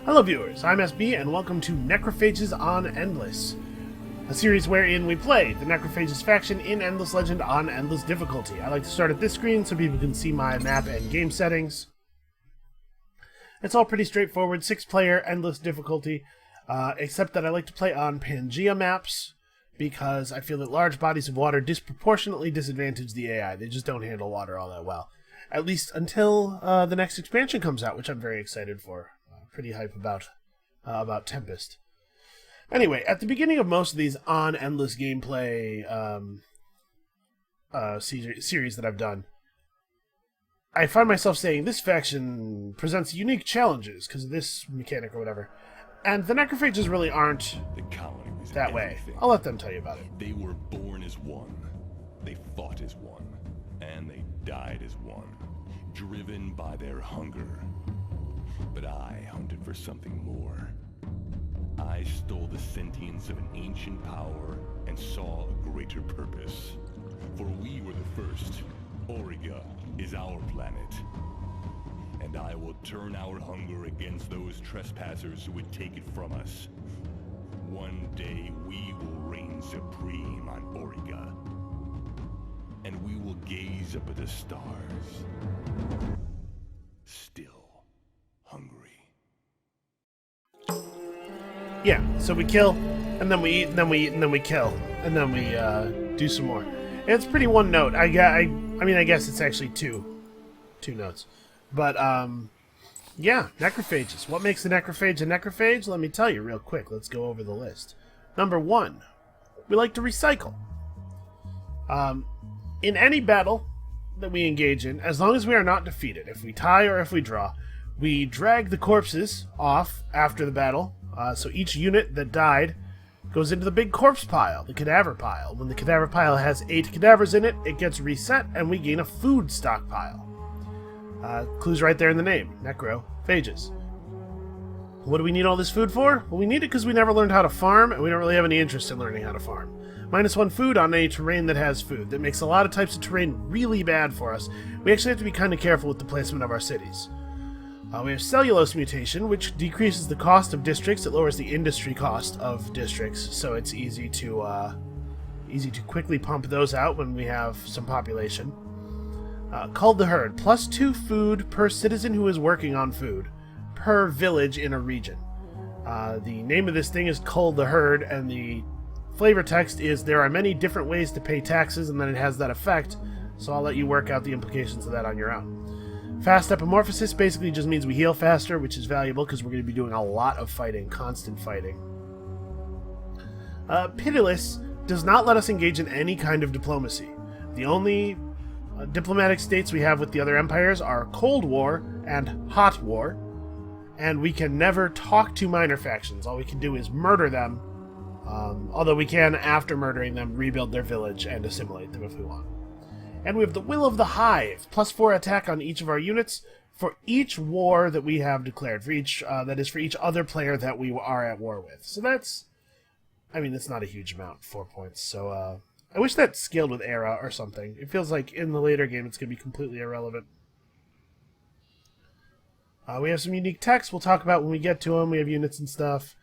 Hello viewers, I'm SB and welcome to Necrophages on Endless, a series wherein we play the Necrophages faction in Endless Legend on Endless difficulty. I like to start at this screen so people can see my map and game settings. It's all pretty straightforward, 6-player Endless difficulty, except that I like to play on Pangea maps because I feel that large bodies of water disproportionately disadvantage the AI. They just don't handle water all that well. At least until the next expansion comes out, which I'm very excited for. Pretty hype about Tempest. Anyway, at the beginning of most of these on Endless gameplay series that I've done, I find myself saying this faction presents unique challenges because of this mechanic or whatever. And the Necrophages really aren't that way. I'll let them tell you about it. They were born as one. They fought as one. And they died as one. Driven by their hunger. But I hunted for something more. I stole the sentience of an ancient power and saw a greater purpose. For we were the first. Auriga is our planet. And I will turn our hunger against those trespassers who would take it from us. One day we will reign supreme on Auriga. And we will gaze up at the stars. Still hungry. Yeah, so we kill, and then we eat, and then we eat, and then we kill, and then we do some more. And it's pretty one note. I mean, I guess it's actually two notes. But yeah, necrophages. What makes a necrophage a necrophage? Let me tell you real quick. Let's go over the list. Number 1, we like to recycle. In any battle that we engage in, as long as we are not defeated, if we tie or if we draw, we drag the corpses off after the battle. So each unit that died goes into the big corpse pile, the cadaver pile. When the cadaver pile has 8 cadavers in it, it gets reset and we gain a food stockpile. Clue's right there in the name, Necrophages. What do we need all this food for? Well, we need it because we never learned how to farm, and we don't really have any interest in learning how to farm. -1 food on any terrain that has food. That makes a lot of types of terrain really bad for us. We actually have to be kind of careful with the placement of our cities. We have cellulose mutation, which decreases the cost of districts. It lowers the industry cost of districts, so it's easy to quickly pump those out when we have some population. Cull the herd, +2 food per citizen who is working on food, per village in a region. The name of this thing is Cull the herd, and the flavor text is there are many different ways to pay taxes, and then it has that effect, so I'll let you work out the implications of that on your own. Fast epimorphosis basically just means we heal faster, which is valuable because we're going to be doing a lot of fighting, constant fighting. Pitiless does not let us engage in any kind of diplomacy. The only diplomatic states we have with the other empires are Cold War and Hot War, and we can never talk to minor factions. All we can do is murder them, although we can, after murdering them, rebuild their village and assimilate them if we want. And we have the Will of the Hive, +4 attack on each of our units for each war that we have declared, for each that is for each other player that we are at war with. So that's, I mean, it's not a huge amount, 4 points. So I wish that scaled with era or something. It feels like in the later game it's going to be completely irrelevant. We have some unique techs we'll talk about when we get to them. We have units and stuff.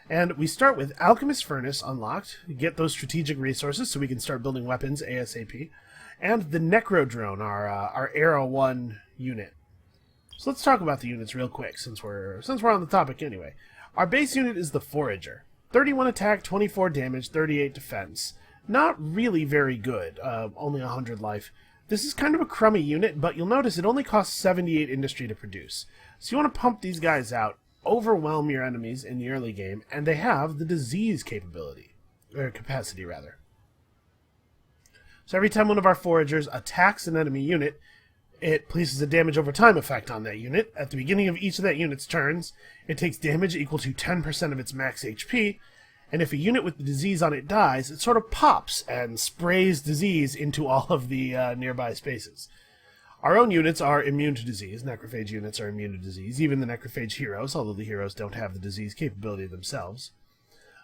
And we start with Alchemist Furnace unlocked. We get those strategic resources so we can start building weapons ASAP. And the Necrodrone, our Era 1 unit. So let's talk about the units real quick, since we're on the topic anyway. Our base unit is the Forager. 31 attack, 24 damage, 38 defense. Not really very good, only 100 life. This is kind of a crummy unit, but you'll notice it only costs 78 industry to produce. So you want to pump these guys out, overwhelm your enemies in the early game, and they have the disease capability, or capacity rather. So every time one of our foragers attacks an enemy unit, it places a damage over time effect on that unit. At the beginning of each of that unit's turns, it takes damage equal to 10% of its max HP, and if a unit with the disease on it dies, it sort of pops and sprays disease into all of the nearby spaces. Our own units are immune to disease. Necrophage units are immune to disease, even the Necrophage heroes, although the heroes don't have the disease capability themselves.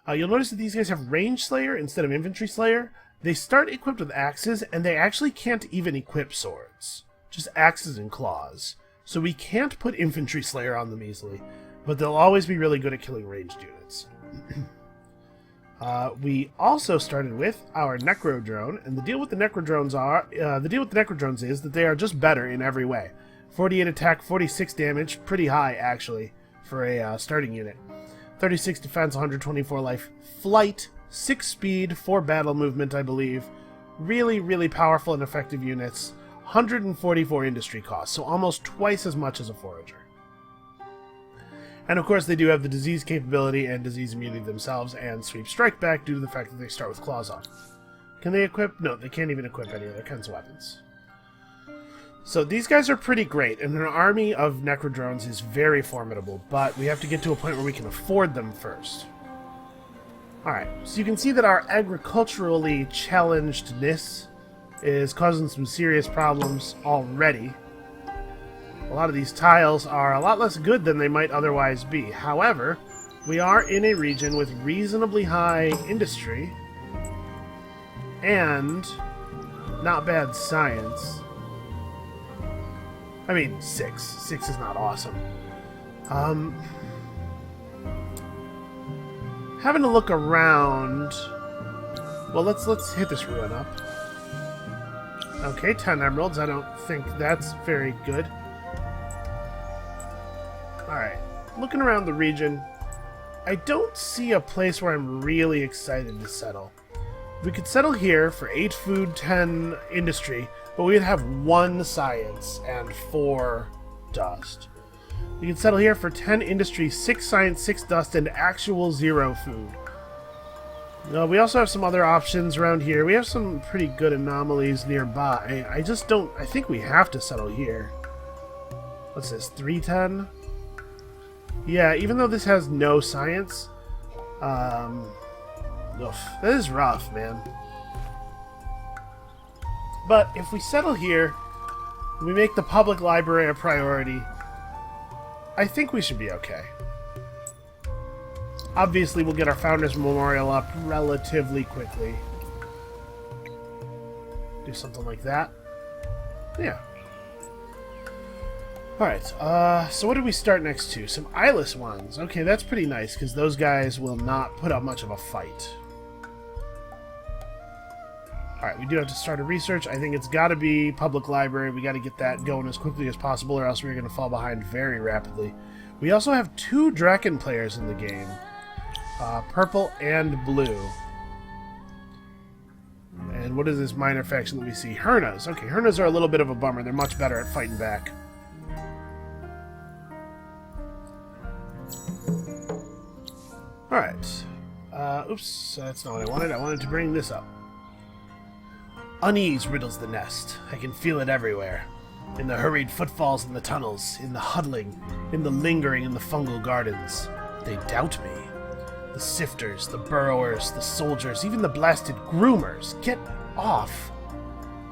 You'll notice that these guys have Range Slayer instead of Infantry Slayer. They start equipped with axes, and they actually can't even equip swords. Just axes and claws. so we can't put Infantry Slayer on them easily, but they'll always be really good at killing ranged units. We also started with our Necro Drone, and the deal with the Necro Drones is that they are just better in every way. 48 attack, 46 damage, pretty high actually for a starting unit. 36 defense, 124 life, flight, 6 speed, 4 battle movement, I believe. Really, really powerful and effective units. 144 industry costs, so almost twice as much as a forager. And of course they do have the disease capability and disease immunity themselves, and sweep strike back due to the fact that they start with claws on. Can they equip? No, they can't even equip any other kinds of weapons. So these guys are pretty great, and an army of Necrodrones is very formidable, but we have to get to a point where we can afford them first. Alright, so you can see that our agriculturally challengedness is causing some serious problems already. A lot of these tiles are a lot less good than they might otherwise be. However, we are in a region with reasonably high industry and not bad science. I mean, 6. 6 is not awesome. Having to look around. Well, let's hit this ruin up. Okay, 10 emeralds. I don't think that's very good. Alright, looking around the region, I don't see a place where I'm really excited to settle. We could settle here for 8 food, 10 industry, but we would have 1 science and 4 dust. We could settle here for 10 industry, 6 science, 6 dust, and actual 0 food. We also have some other options around here. We have some pretty good anomalies nearby. I think we have to settle here. What's this, 310? Yeah, even though this has no science, that is rough, man. But if we settle here, we make the public library a priority, I think we should be okay. Obviously, we'll get our Founders Memorial up relatively quickly. Do something like that. Yeah. Alright, so what did we start next to? Some eyeless ones. Okay, that's pretty nice, because those guys will not put up much of a fight. Alright, we do have to start a research. I think it's got to be public library. We got to get that going as quickly as possible, or else we're going to fall behind very rapidly. We also have 2 Draken players in the game. Purple and blue. And what is this minor faction that we see? Hernas. Okay, Hernas are a little bit of a bummer. They're much better at fighting back. Alright. Oops, that's not what I wanted. I wanted to bring this up. Unease riddles the nest. I can feel it everywhere. In the hurried footfalls in the tunnels, in the huddling, in the lingering in the fungal gardens. They doubt me. The sifters, the burrowers, the soldiers, even the blasted groomers. Get off!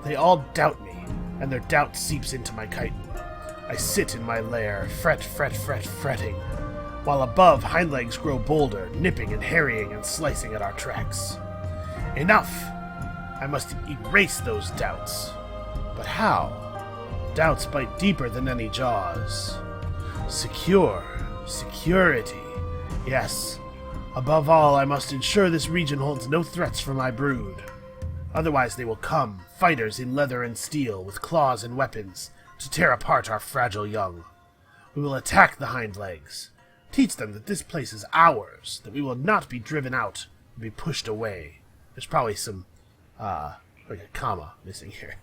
They all doubt me, and their doubt seeps into my chitin. I sit in my lair, fretting, while above hind legs grow bolder, nipping and harrying and slicing at our tracks. Enough! I must erase those doubts. But how? Doubts bite deeper than any jaws. Security. Yes. Above all, I must ensure this region holds no threats for my brood. Otherwise they will come, fighters in leather and steel, with claws and weapons, to tear apart our fragile young. We will attack the hind legs. Teach them that this place is ours, that we will not be driven out, or be pushed away. There's probably some, like a comma missing here.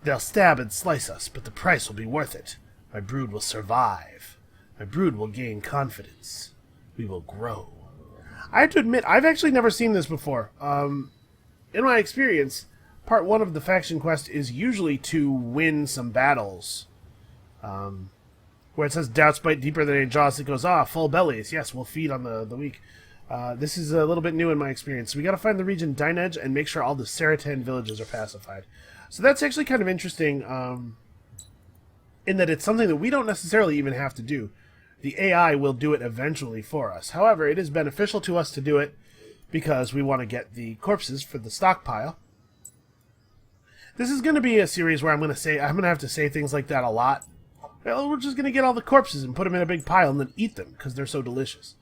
They'll stab and slice us, but the price will be worth it. My brood will survive. My brood will gain confidence. We will grow. I have to admit, I've actually never seen this before. In my experience, part 1 of the faction quest is usually to win some battles. Where it says, doubts bite deeper than any jaws, it goes, full bellies. Yes, we'll feed on the weak. This is a little bit new in my experience. So we got to find the region Dinedge and make sure all the Seratan villages are pacified. So that's actually kind of interesting, in that it's something that we don't necessarily even have to do. The AI will do it eventually for us. However, it is beneficial to us to do it because we want to get the corpses for the stockpile. This is going to be a series where I'm going to have to say things like that a lot. Well, we're just going to get all the corpses and put them in a big pile and then eat them, because they're so delicious.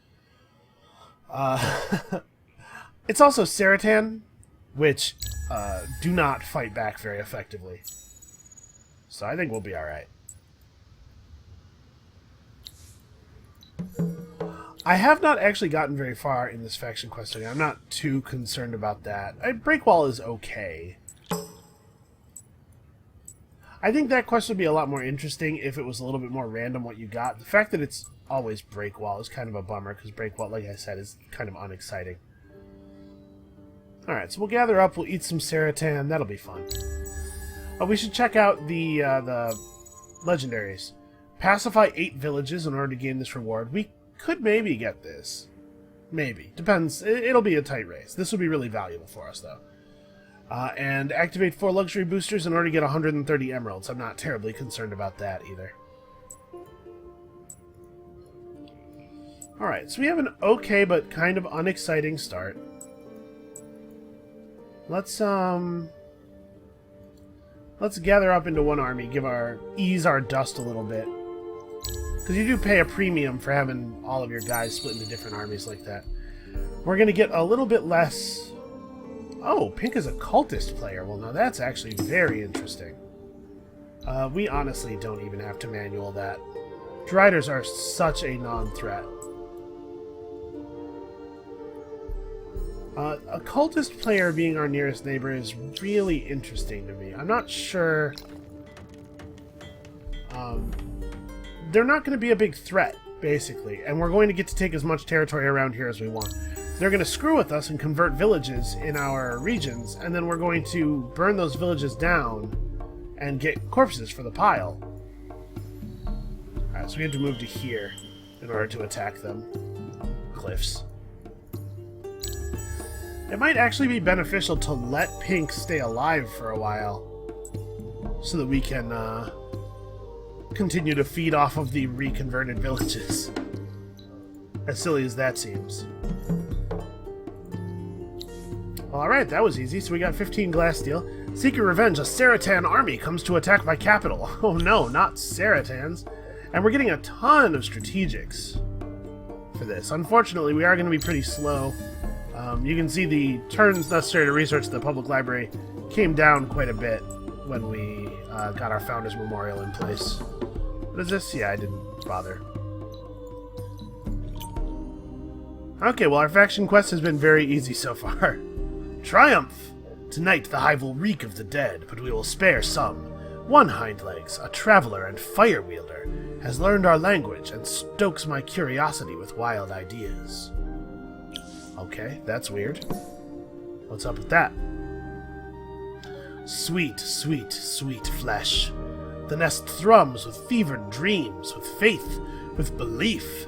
It's also Seratan, which do not fight back very effectively. So I think we'll be alright. I have not actually gotten very far in this faction questing. I'm not too concerned about that. Breakwall is okay. I think that quest would be a lot more interesting if it was a little bit more random what you got. The fact that it's always Breakwall is kind of a bummer, because Breakwall, like I said, is kind of unexciting. Alright, so we'll gather up, we'll eat some Seratan, that'll be fun. We should check out the legendaries. Pacify 8 villages in order to gain this reward. We could maybe get this. Maybe. Depends. It'll be a tight race. This would be really valuable for us, though. And activate 4 luxury boosters in order to get 130 emeralds. I'm not terribly concerned about that either. Alright, so we have an okay but kind of unexciting start. Let's gather up into one army, ease our dust a little bit. Because you do pay a premium for having all of your guys split into different armies like that. We're going to get a little bit less... Oh, Pink is a cultist player. Well, now that's actually very interesting. We honestly don't even have to manual that. Driders are such a non-threat. A cultist player being our nearest neighbor is really interesting to me. I'm not sure... they're not going to be a big threat, basically, and we're going to get to take as much territory around here as we want. They're going to screw with us and convert villages in our regions, and then we're going to burn those villages down and get corpses for the pile. Alright, so we have to move to here in order to attack them. Cliffs. It might actually be beneficial to let Pink stay alive for a while, so that we can continue to feed off of the reconverted villages. As silly as that seems. Well, alright, that was easy. So we got 15 glass steel. Seeking revenge, a Seratan army comes to attack my capital. Oh no, not Seratans. And we're getting a ton of strategics for this. Unfortunately, we are going to be pretty slow. You can see the turns necessary to research the public library came down quite a bit when we got our Founders Memorial in place. What is this? Yeah, I didn't bother. Okay, well, our faction quest has been very easy so far. Triumph! Tonight the hive will reek of the dead, but we will spare some. One Hindlegs, a traveler and fire wielder, has learned our language and stokes my curiosity with wild ideas. Okay, that's weird. What's up with that? Sweet, sweet, sweet flesh. The nest thrums with fevered dreams, with faith, with belief.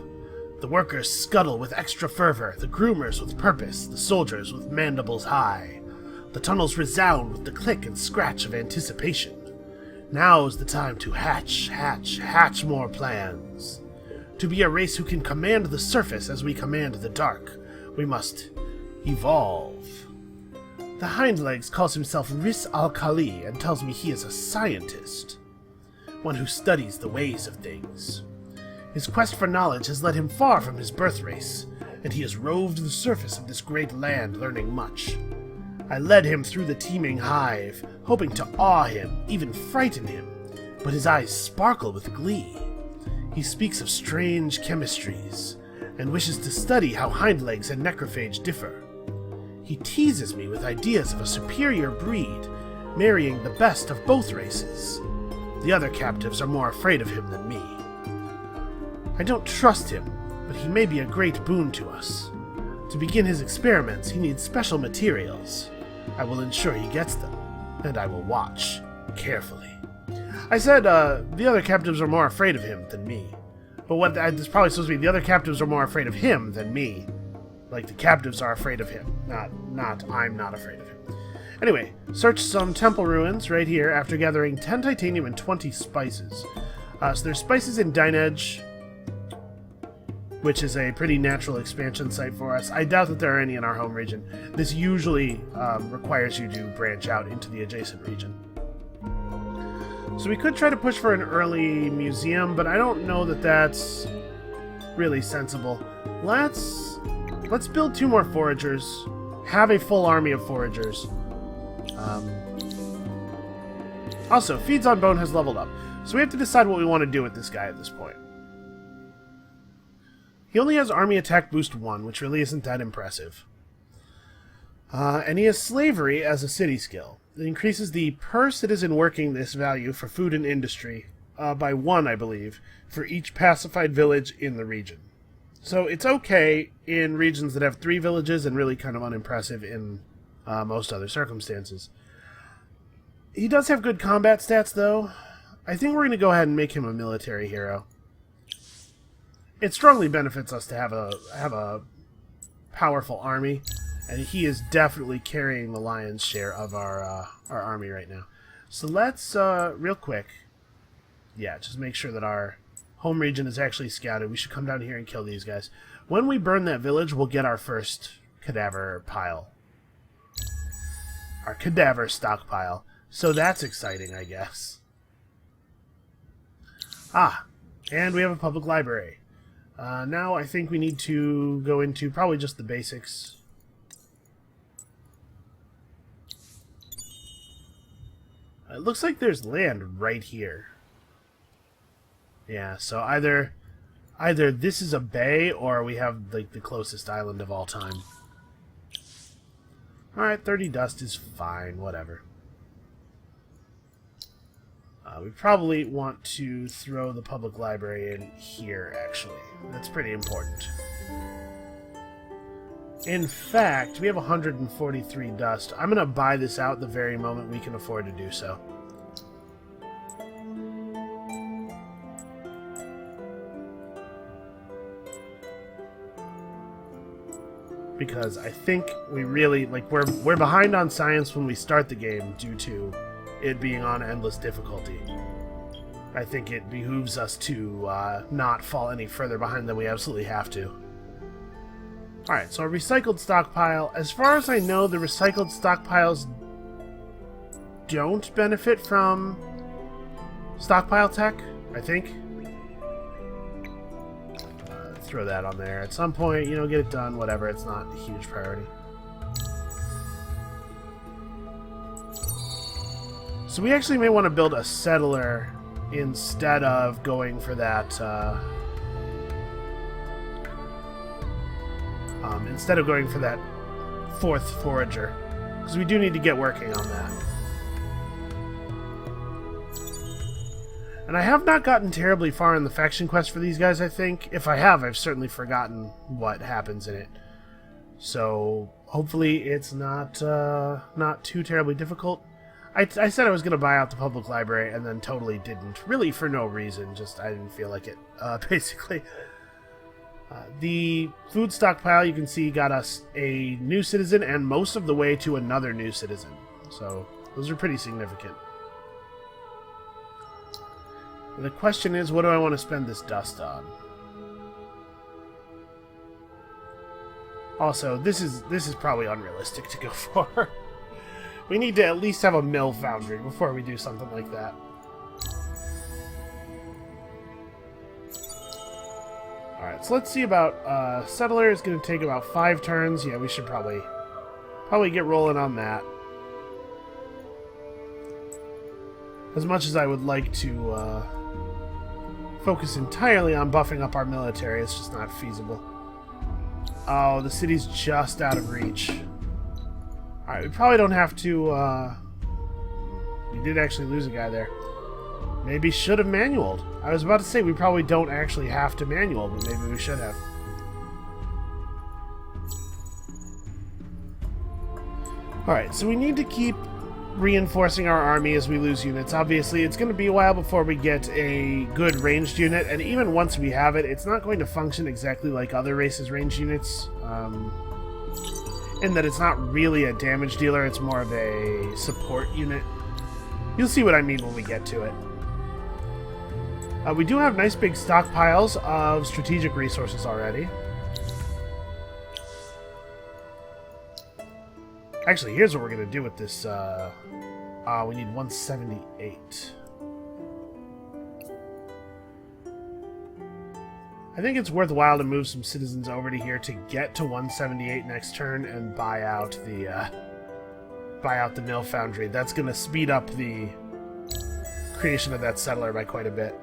The workers scuttle with extra fervor, the groomers with purpose, the soldiers with mandibles high. The tunnels resound with the click and scratch of anticipation. Now's the time to hatch, hatch, hatch more plans. To be a race who can command the surface as we command the dark, we must evolve. The Hindlegs calls himself Riz al-Khali and tells me he is a scientist. One who studies the ways of things. His quest for knowledge has led him far from his birth race, and he has roved the surface of this great land learning much. I led him through the teeming hive, hoping to awe him, even frighten him, but his eyes sparkle with glee. He speaks of strange chemistries, and wishes to study how Hindlegs and Necrophage differ. He teases me with ideas of a superior breed, marrying the best of both races. The other captives are more afraid of him than me. I don't trust him, but he may be a great boon to us. To begin his experiments, he needs special materials. I will ensure he gets them, and I will watch carefully. I said, the other captives are more afraid of him than me. But what it's probably supposed to be, the other captives are more afraid of him than me. Like, the captives are afraid of him, not I'm not afraid of him. Anyway, search some temple ruins right here after gathering 10 titanium and 20 spices. So there's spices in Dinedge, which is a pretty natural expansion site for us. I doubt that there are any in our home region. This usually requires you to branch out into the adjacent region. So we could try to push for an early museum, but I don't know that that's really sensible. Let's build 2 more foragers. Have a full army of foragers. Also, Feeds on Bone has leveled up. So we have to decide what we want to do with this guy at this point. He only has Army Attack Boost 1, which really isn't that impressive. And he has Slavery as a city skill. It increases the per citizen working this value for food and industry by 1, I believe, for each pacified village in the region. So it's okay in regions that have 3 villages and really kind of unimpressive in most other circumstances. He does have good combat stats, though. I think we're going to go ahead and make him a military hero. It strongly benefits us to have a powerful army, and he is definitely carrying the lion's share of our army right now. So let's, real quick, yeah, just make sure that our home region is actually scouted. We should come down here and kill these guys. When we burn that village, we'll get our first cadaver pile. Our cadaver stockpile. So that's exciting, I guess. Ah, and we have a public library. Now I think we need to go into probably just the basics. It looks like there's land right here. Yeah, so either this is a bay or we have like the closest island of all time. Alright, 30 dust is fine, whatever. We probably want to throw the public library in here, actually. That's pretty important. In fact, we have 143 dust. I'm going to buy this out the very moment we can afford to do so. Because I think we really, like, we're behind on science when we start the game due to it being on endless difficulty. I think it behooves us to not fall any further behind than we absolutely have to. Alright, so a recycled stockpile. As far as I know, the recycled stockpiles don't benefit from stockpile tech, I think. Throw that on there. At some point, you know, get it done, whatever. It's not a huge priority. So we actually may want to build a settler instead of going for that, fourth forager. Because we do need to get working on that. And I have not gotten terribly far in the faction quest for these guys, I think. If I have, I've certainly forgotten what happens in it. So, hopefully it's not too terribly difficult. I said I was going to buy out the public library and then totally didn't. Really for no reason, just I didn't feel like it, basically. The food stockpile, you can see, got us a new citizen and most of the way to another new citizen. So, those are pretty significant. And the question is, what do I want to spend this dust on? Also, this is probably unrealistic to go for. We need to at least have a mill foundry before we do something like that. Alright, so let's see about settler is going to take about 5 turns. Yeah, we should probably get rolling on that. As much as I would like to focus entirely on buffing up our military, it's just not feasible. Oh, the city's just out of reach. Alright, we probably don't have to, we did actually lose a guy there. Maybe should have manualed. I was about to say we probably don't actually have to manual, but maybe we should have. Alright, so we need to keep reinforcing our army as we lose units. Obviously, it's going to be a while before we get a good ranged unit, and even once we have it, it's not going to function exactly like other races' ranged units. In that it's not really a damage dealer, it's more of a support unit. You'll see what I mean when we get to it. We do have nice big stockpiles of strategic resources already. Actually, here's what we're going to do with this. We need 178. I think it's worthwhile to move some citizens over to here to get to 178 next turn and buy out the mill foundry. That's going to speed up the creation of that settler by quite a bit.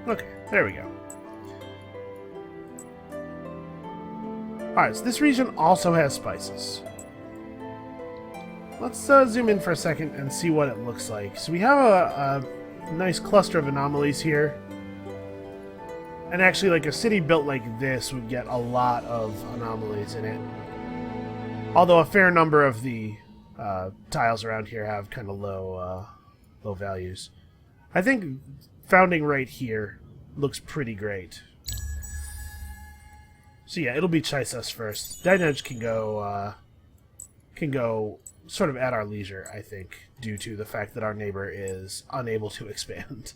Okay, there we go. Alright, so this region also has spices. Let's zoom in for a second and see what it looks like. So we have a nice cluster of anomalies here. And actually, like, a city built like this would get a lot of anomalies in it. Although a fair number of the tiles around here have kind of low values. I think founding right here looks pretty great. So yeah, it'll be Chisas first. Dinedge can go sort of at our leisure, I think, due to the fact that our neighbor is unable to expand.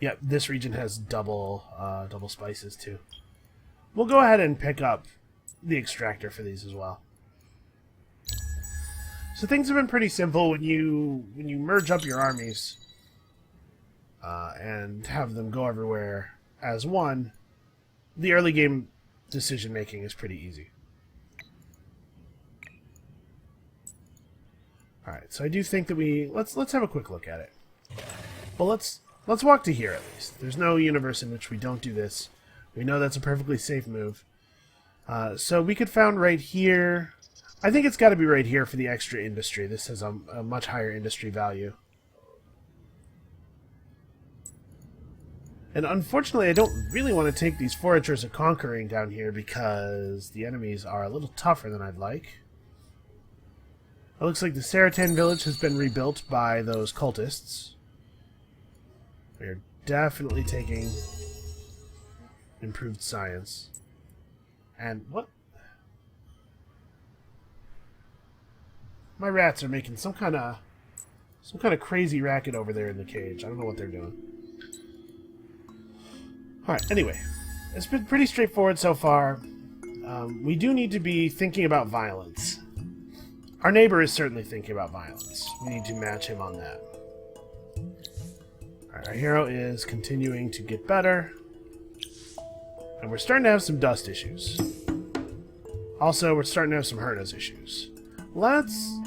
Yep, this region has double spices too. We'll go ahead and pick up the extractor for these as well. So things have been pretty simple when you merge up your armies and have them go everywhere as one. The early game decision making is pretty easy. All right, so I do think that let's have a quick look at it. Well, let's walk to here at least. There's no universe in which we don't do this. We know that's a perfectly safe move. So we could found right here. I think it's got to be right here for the extra industry. This has a much higher industry value. And unfortunately, I don't really want to take these foragers of conquering down here because the enemies are a little tougher than I'd like. It looks like the Saratan village has been rebuilt by those cultists. We're definitely taking improved science. And what? My rats are making some kind of crazy racket over there in the cage. I don't know what they're doing. Alright, anyway. It's been pretty straightforward so far. We do need to be thinking about violence. Our neighbor is certainly thinking about violence. We need to match him on that. Alright, our hero is continuing to get better. And we're starting to have some dust issues. Also, we're starting to have some Hernas issues. Let's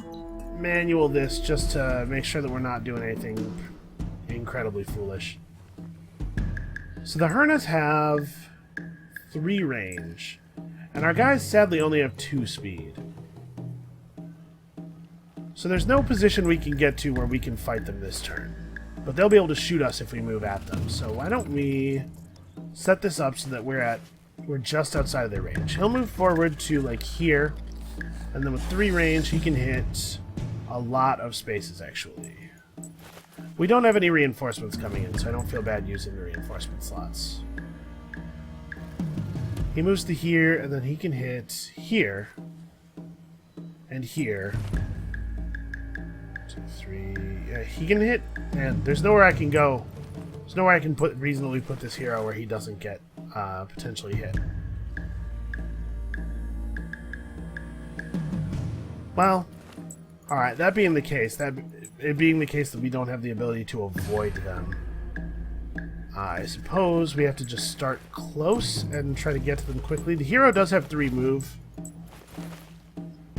manual this just to make sure that we're not doing anything incredibly foolish. So the Hernas have 3 range, and our guys sadly only have 2 speed. So there's no position we can get to where we can fight them this turn. But they'll be able to shoot us if we move at them. So why don't we set this up so that we're just outside of their range. He'll move forward to like here, and then with 3 range he can hit a lot of spaces actually. We don't have any reinforcements coming in, so I don't feel bad using the reinforcement slots. He moves to here, and then he can hit here and here. 2, 3. Yeah, he can hit, and there's nowhere I can go. There's nowhere I can reasonably put this hero where he doesn't get potentially hit. Well, alright, that being the case, it being the case that we don't have the ability to avoid them, I suppose we have to just start close and try to get to them quickly. The hero does have 3 move.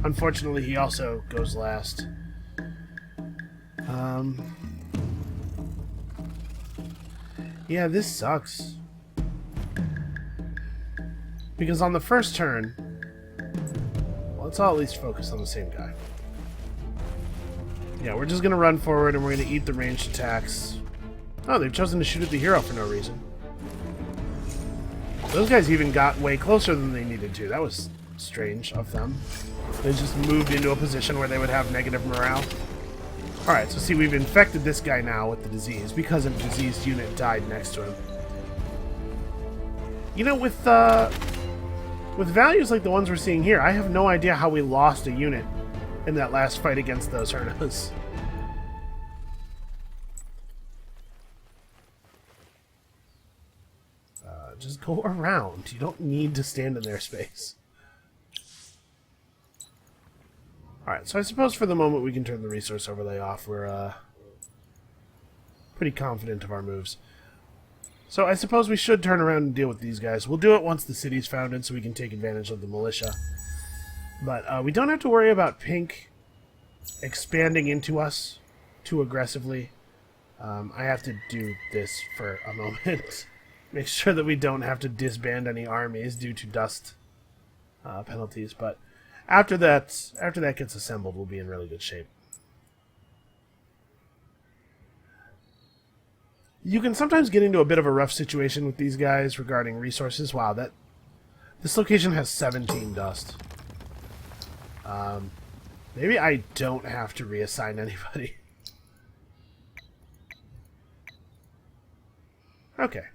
Unfortunately, he also goes last. Yeah, this sucks. Because on the first turn, well, let's all at least focus on the same guy. Yeah, we're just going to run forward and we're going to eat the ranged attacks. Oh, they've chosen to shoot at the hero for no reason. Those guys even got way closer than they needed to. That was strange of them. They just moved into a position where they would have negative morale. Alright, so see, we've infected this guy now with the disease because a diseased unit died next to him. You know, with values like the ones we're seeing here, I have no idea how we lost a unit in that last fight against those Hernas. Just go around. You don't need to stand in their space. Alright, so I suppose for the moment we can turn the resource overlay off. We're pretty confident of our moves. So I suppose we should turn around and deal with these guys. We'll do it once the city's founded so we can take advantage of the militia. But we don't have to worry about Pink expanding into us too aggressively. I have to do this for a moment. Make sure that we don't have to disband any armies due to dust penalties. But after that gets assembled, we'll be in really good shape. You can sometimes get into a bit of a rough situation with these guys regarding resources. Wow, this location has 17 dust. Maybe I don't have to reassign anybody. Okay.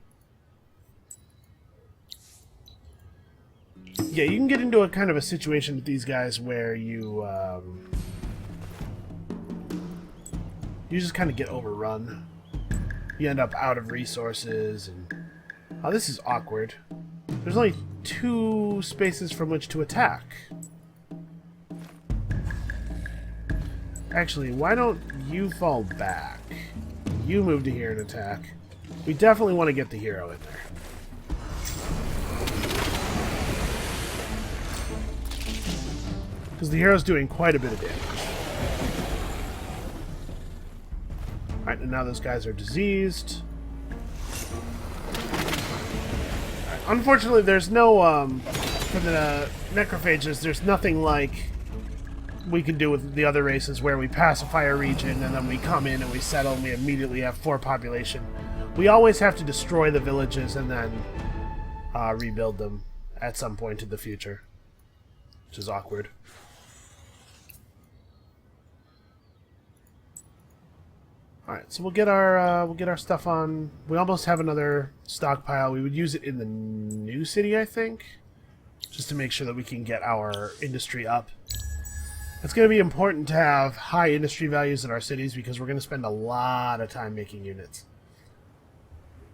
Yeah, you can get into a kind of a situation with these guys where you just kind of get overrun. You end up out of resources, and oh, this is awkward. There's only 2 spaces from which to attack. Actually, why don't you fall back? You move to here and attack. We definitely want to get the hero in there. Because the hero's doing quite a bit of damage. Alright, and now those guys are diseased. Right, unfortunately, there's no, for the Necrophages, there's nothing like we can do with the other races where we pacify a region and then we come in and we settle and we immediately have 4 population. We always have to destroy the villages and then rebuild them at some point in the future, which is awkward. Alright, so we'll get our stuff on. We almost have another stockpile. We would use it in the new city, I think, just to make sure that we can get our industry up. It's going to be important to have high industry values in our cities because we're going to spend a lot of time making units.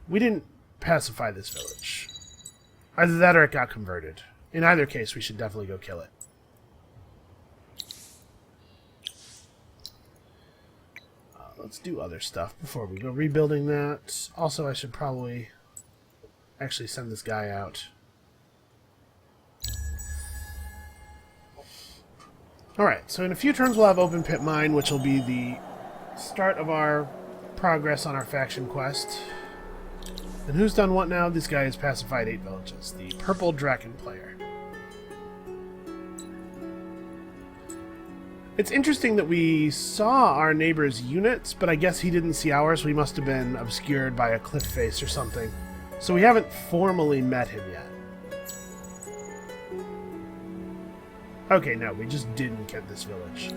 We didn't pacify this village. Either that or it got converted. In either case, we should definitely go kill it. Let's do other stuff before we go rebuilding that. Also, I should probably actually send this guy out. Alright, so in a few turns we'll have open pit mine, which will be the start of our progress on our faction quest. And who's done what now? This guy has pacified 8 villages. The Purple Draken Player. It's interesting that we saw our neighbor's units, but I guess he didn't see ours. We must have been obscured by a cliff face or something. So we haven't formally met him yet. Okay, no, we just didn't get this village.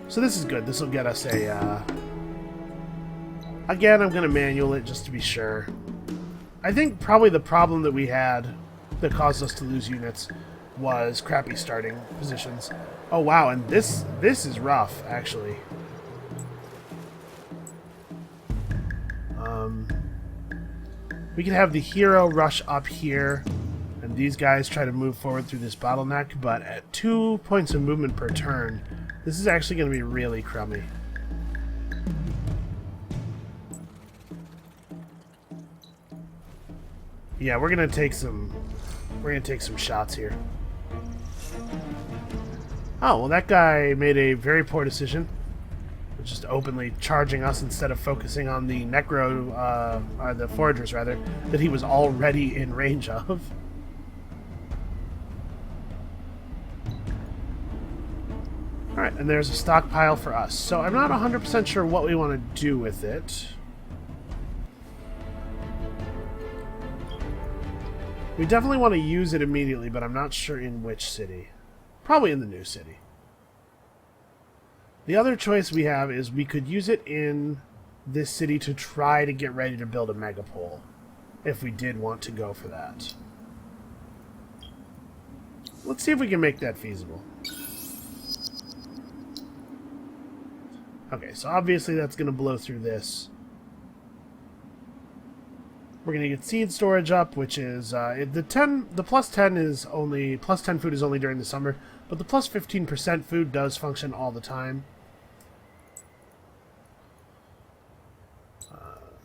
So this is good. This will get us a... Again, I'm going to manual it just to be sure. I think probably the problem that we had that caused us to lose units was crappy starting positions. Oh wow, and this is rough, actually. We can have the hero rush up here, and these guys try to move forward through this bottleneck, but at 2 points of movement per turn, this is actually going to be really crummy. Yeah, we're gonna take some shots here. Oh, well, that guy made a very poor decision. Just openly charging us instead of focusing on the the foragers, rather, that he was already in range of. Alright, and there's a stockpile for us. So I'm not 100% sure what we want to do with it. We definitely want to use it immediately, but I'm not sure in which city. Probably in the new city. The other choice we have is we could use it in this city to try to get ready to build a megapole, if we did want to go for that. Let's see if we can make that feasible. Okay, so obviously that's going to blow through this. We're going to get seed storage up, which is the plus 10 is only plus 10 food is only during the summer. But the plus 15% food does function all the time.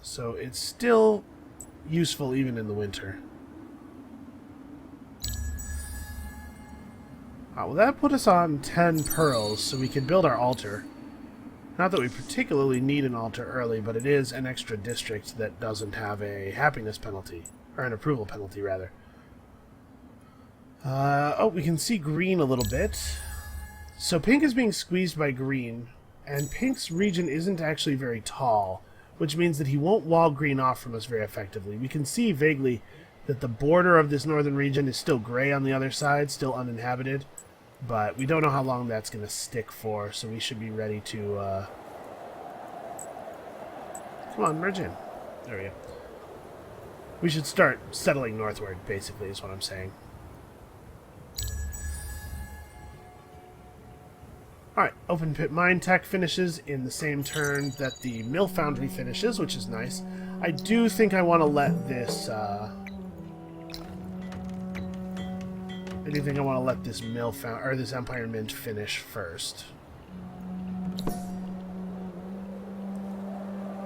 So it's still useful even in the winter. Well, that put us on 10 pearls, so we can build our altar. Not that we particularly need an altar early, but it is an extra district that doesn't have a happiness penalty. Or an approval penalty, rather. Oh, we can see green a little bit. So pink is being squeezed by green, and pink's region isn't actually very tall, which means that he won't wall green off from us very effectively. We can see vaguely that the border of this northern region is still gray on the other side, still uninhabited, but we don't know how long that's going to stick for, so we should be ready to... Come on, merge in. There we go. We should start settling northward, basically, is what I'm saying. Alright, open pit mine tech finishes in the same turn that the mill foundry finishes, which is nice. I do think I want to let this, I do think I want to let this mill or this Empire Mint finish first.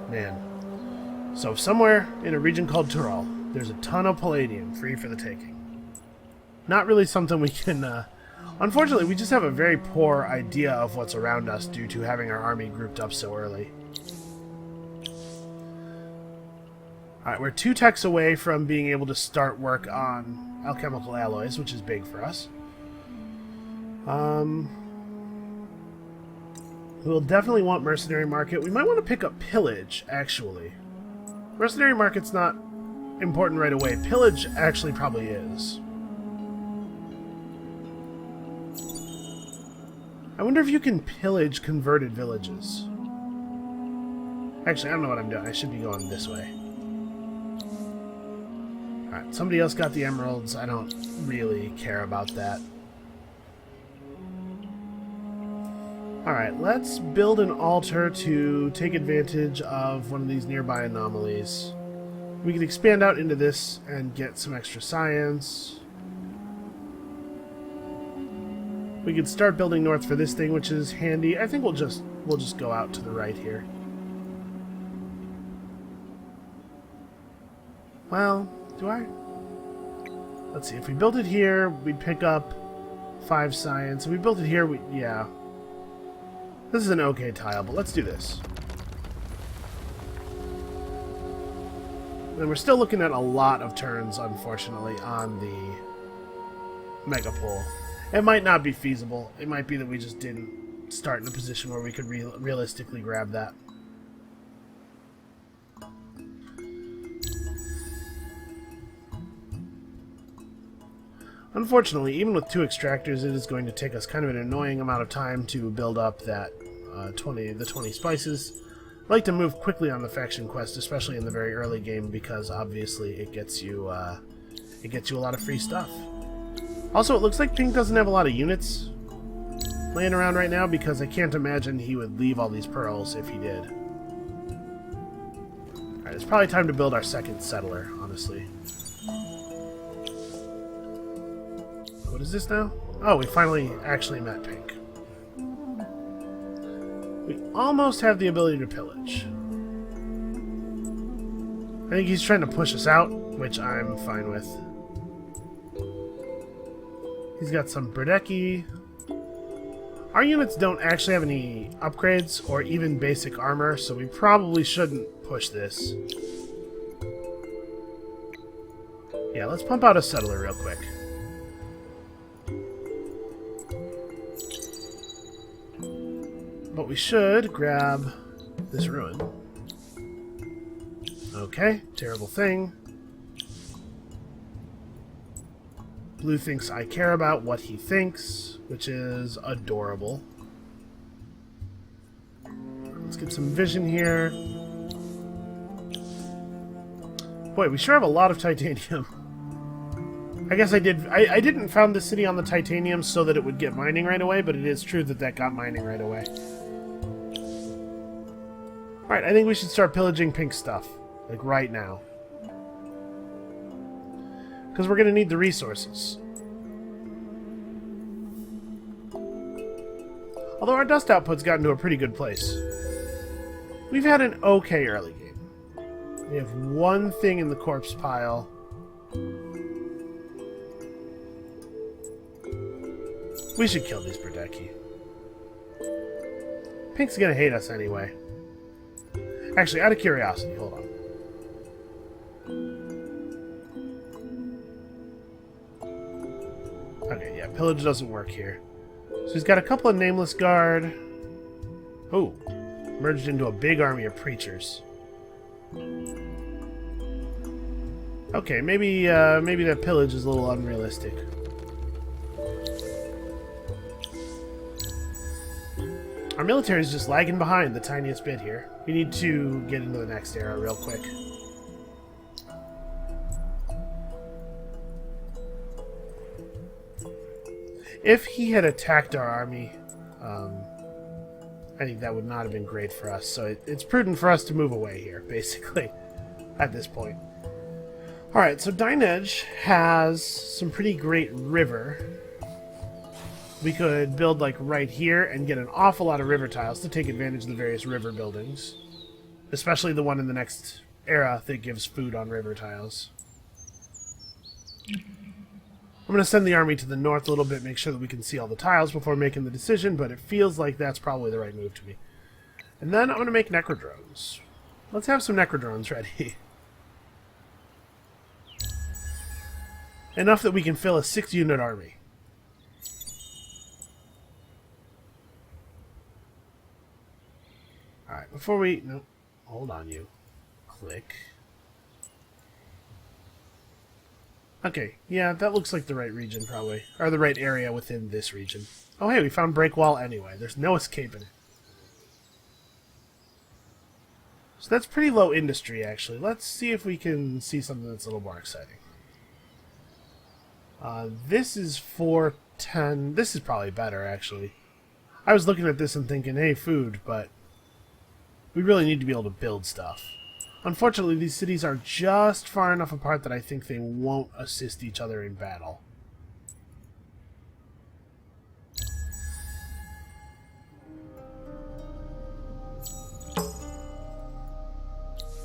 Man. So somewhere in a region called Tyrol, there's a ton of palladium free for the taking. Not really something we can, unfortunately, we just have a very poor idea of what's around us due to having our army grouped up so early. Alright, we're 2 techs away from being able to start work on alchemical alloys, which is big for us. We'll definitely want Mercenary Market. We might want to pick up Pillage, actually. Mercenary Market's not important right away. Pillage actually probably is. I wonder if you can pillage converted villages. Actually, I don't know what I'm doing. I should be going this way. Alright, somebody else got the emeralds. I don't really care about that. Alright, let's build an altar to take advantage of one of these nearby anomalies. We can expand out into this and get some extra science. We could start building north for this thing, which is handy. I think we'll just go out to the right here. Well, do I? Let's see. If we built it here, we'd pick up 5 science. If we built it here, yeah. This is an okay tile, but let's do this. And we're still looking at a lot of turns, unfortunately, on the Mega Pull. It might not be feasible. It might be that we just didn't start in a position where we could realistically grab that. Unfortunately, even with 2 extractors, it is going to take us kind of an annoying amount of time to build up that 20 spices. I like to move quickly on the faction quest, especially in the very early game, because obviously it gets you a lot of free stuff. Also, it looks like Pink doesn't have a lot of units laying around right now, because I can't imagine he would leave all these pearls if he did. Alright, it's probably time to build our second settler, honestly. What is this now? Oh, we finally actually met Pink. We almost have the ability to pillage. I think he's trying to push us out, which I'm fine with. He's got some Berdeki. Our units don't actually have any upgrades or even basic armor, so we probably shouldn't push this. Yeah, let's pump out a settler real quick. But we should grab this ruin. Okay, terrible thing. Blue thinks I care about what he thinks, which is adorable. Let's get some vision here. Boy, we sure have a lot of titanium. I guess I didn't found the city on the titanium so that it would get mining right away, but it is true that that got mining right away. Alright, I think we should start pillaging Pink stuff. Like, right now. Because we're going to need the resources. Although our dust output's gotten to a pretty good place. We've had an okay early game. We have one thing in the corpse pile. We should kill these Berdeki. Pink's gonna hate us anyway. Actually, out of curiosity, hold on. Okay, yeah, pillage doesn't work here. So he's got a couple of nameless guard. Oh, merged into a big army of preachers. Okay, maybe that pillage is a little unrealistic. Our military is just lagging behind the tiniest bit here. We need to get into the next era real quick. If he had attacked our army, I think that would not have been great for us. So it's prudent for us to move away here, basically, at this point. Alright, so Dinedge has some pretty great river. We could build, like, right here and get an awful lot of river tiles to take advantage of the various river buildings. Especially the one in the next era that gives food on river tiles. I'm going to send the army to the north a little bit, make sure that we can see all the tiles before making the decision, but it feels like that's probably the right move to me. And then I'm going to make Necrodrones. Let's have some Necrodrones ready. Enough that we can fill a 6-unit army. Alright, before we... No, hold on, you. Click. Okay, yeah, that looks like the right region, probably. Or the right area within this region. Oh, hey, we found break wall anyway. There's no escaping it. So that's pretty low industry, actually. Let's see if we can see something that's a little more exciting. This is 410. This is probably better, actually. I was looking at this and thinking, hey, food, but we really need to be able to build stuff. Unfortunately, these cities are just far enough apart that I think they won't assist each other in battle.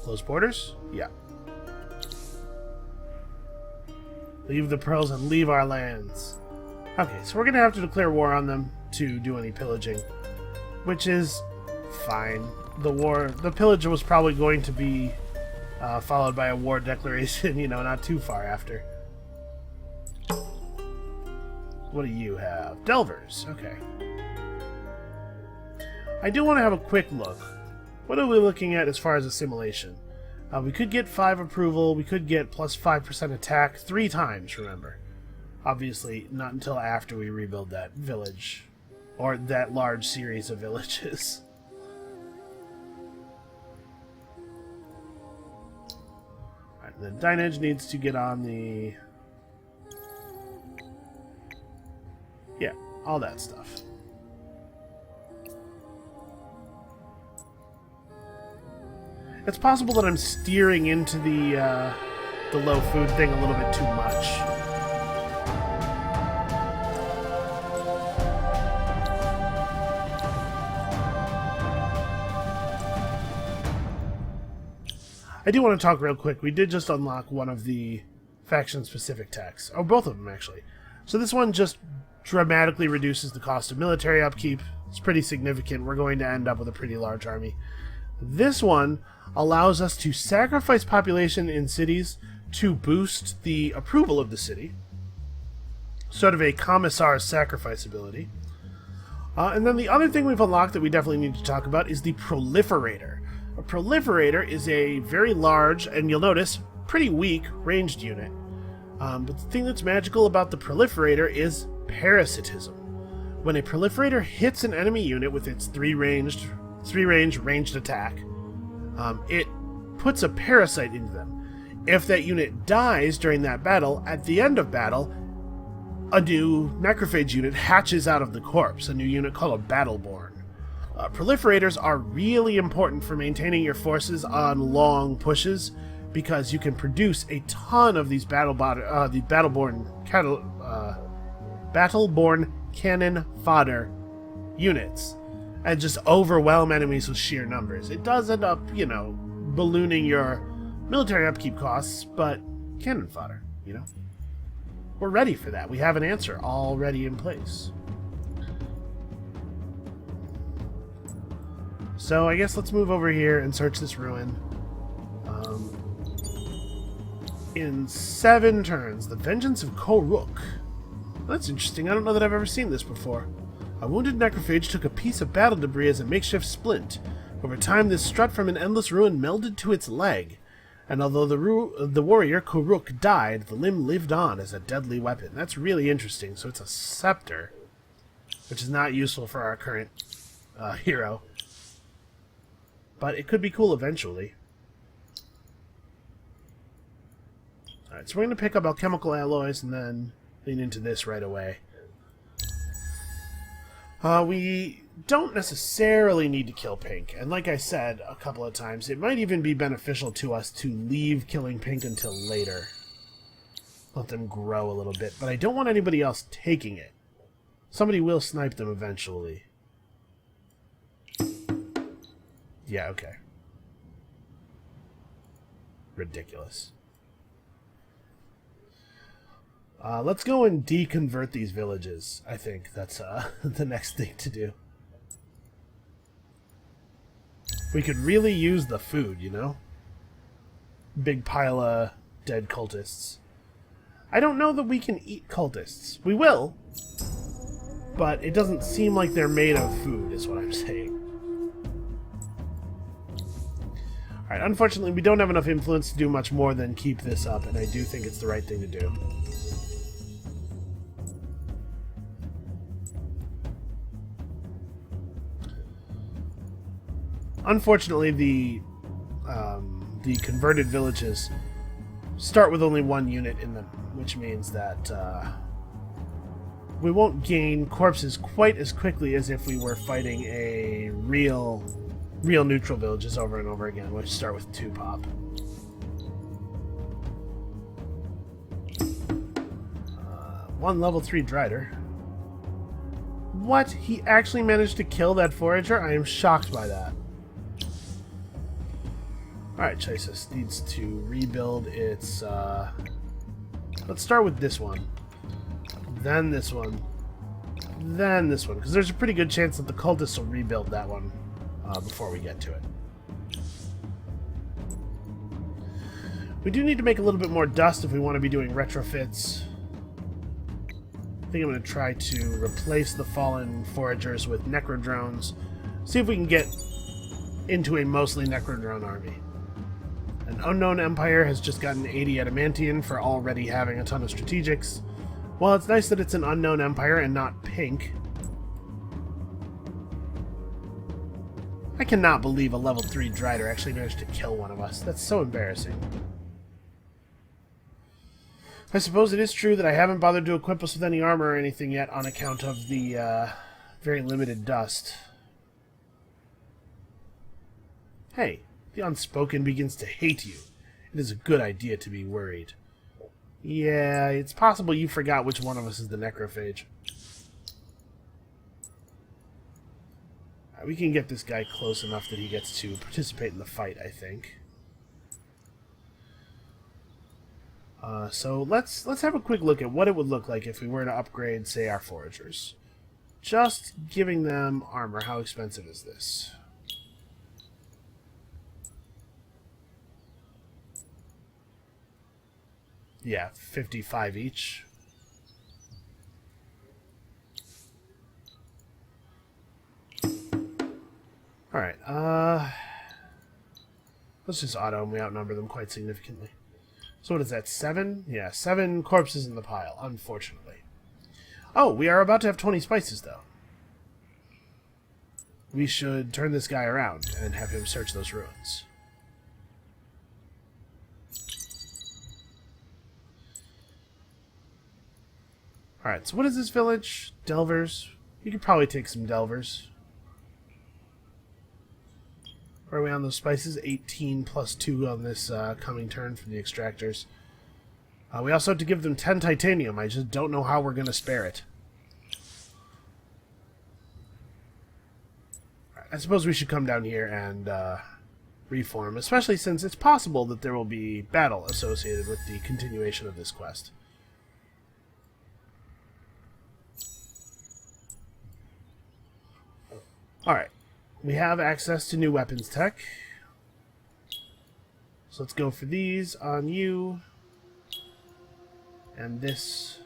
Close borders? Yeah. Leave the pearls and leave our lands. Okay, so we're going to have to declare war on them to do any pillaging, which is fine. The pillage was probably going to be followed by a war declaration, you know, not too far after. What do you have? Delvers, okay. I do want to have a quick look. What are we looking at as far as assimilation? We could get 5 approval, we could get plus 5% attack 3 times, remember. Obviously, not until after we rebuild that village, or that large series of villages. Alright, then Dinedge needs to get on the... Yeah, all that stuff. It's possible that I'm steering into the low food thing a little bit too much. I do want to talk real quick. We did just unlock one of the faction-specific techs. Oh, both of them, actually. So this one just dramatically reduces the cost of military upkeep. It's pretty significant. We're going to end up with a pretty large army. This one allows us to sacrifice population in cities to boost the approval of the city. Sort of a commissar sacrifice ability. And then the other thing we've unlocked that we definitely need to talk about is the Proliferator. A Proliferator is a very large, and you'll notice, pretty weak ranged unit. But the thing that's magical about the Proliferator is parasitism. When a Proliferator hits an enemy unit with its 3-range ranged attack, it puts a parasite into them. If that unit dies during that battle, at the end of battle, a new Necrophage unit hatches out of the corpse, a new unit called a Battleborn. Proliferators are really important for maintaining your forces on long pushes, because you can produce a ton of these Battleborn cannon fodder units and just overwhelm enemies with sheer numbers. It does end up, ballooning your military upkeep costs, but cannon fodder, We're ready for that. We have an answer already in place. So I guess let's move over here and search this ruin. In 7 turns, the Vengeance of Koruk. That's interesting. I don't know that I've ever seen this before. A wounded necrophage took a piece of battle debris as a makeshift splint. Over time, this strut from an endless ruin melded to its leg, and although the warrior Koruk died, the limb lived on as a deadly weapon. That's really interesting. So it's a scepter, which is not useful for our current hero. But it could be cool eventually. Alright, so we're going to pick up alchemical alloys and then lean into this right away. We don't necessarily need to kill Pink, and like I said a couple of times, it might even be beneficial to us to leave killing Pink until later. Let them grow a little bit, but I don't want anybody else taking it. Somebody will snipe them eventually. Yeah, okay. Ridiculous. Let's go and deconvert these villages. I think that's the next thing to do. We could really use the food, Big pile of dead cultists. I don't know that we can eat cultists. We will, but it doesn't seem like they're made of food, is what I'm saying. Alright, unfortunately, we don't have enough influence to do much more than keep this up, and I do think it's the right thing to do. Unfortunately, the converted villages start with only 1 unit in them, which means that we won't gain corpses quite as quickly as if we were fighting a real neutral villages over and over again, which start with 2 pop. 1 level 3 Drider. What? He actually managed to kill that forager? I am shocked by that. Alright, Chisis needs to rebuild its... Let's start with this one. Then this one. Then this one. Because there's a pretty good chance that the cultists will rebuild that one before we get to it. We do need to make a little bit more dust if we want to be doing retrofits. I think I'm going to try to replace the fallen foragers with necrodrones. See if we can get into a mostly necrodrone army. An unknown empire has just gotten 80 adamantium for already having a ton of strategics. Well, it's nice that it's an unknown empire and not Pink. I cannot believe a level 3 Drider actually managed to kill one of us. That's so embarrassing. I suppose it is true that I haven't bothered to equip us with any armor or anything yet on account of the very limited dust. Hey, the unspoken begins to hate you. It is a good idea to be worried. Yeah, it's possible you forgot which one of us is the Necrophage. We can get this guy close enough that he gets to participate in the fight, I think. So let's have a quick look at what it would look like if we were to upgrade, say, our foragers. Just giving them armor, how expensive is this? Yeah, 55 each. Alright, let's just auto them. We outnumber them quite significantly. So what is that, 7? Yeah, 7 corpses in the pile, unfortunately. Oh, we are about to have 20 spices, though. We should turn this guy around and have him search those ruins. Alright, so what is this village? Delvers. You could probably take some Delvers. Where are we on those spices? 18 plus 2 on this coming turn from the extractors. We also have to give them 10 titanium. I just don't know how we're going to spare it. I suppose we should come down here and reform, especially since it's possible that there will be battle associated with the continuation of this quest. Alright, we have access to new weapons tech. So let's go for these on you. And this.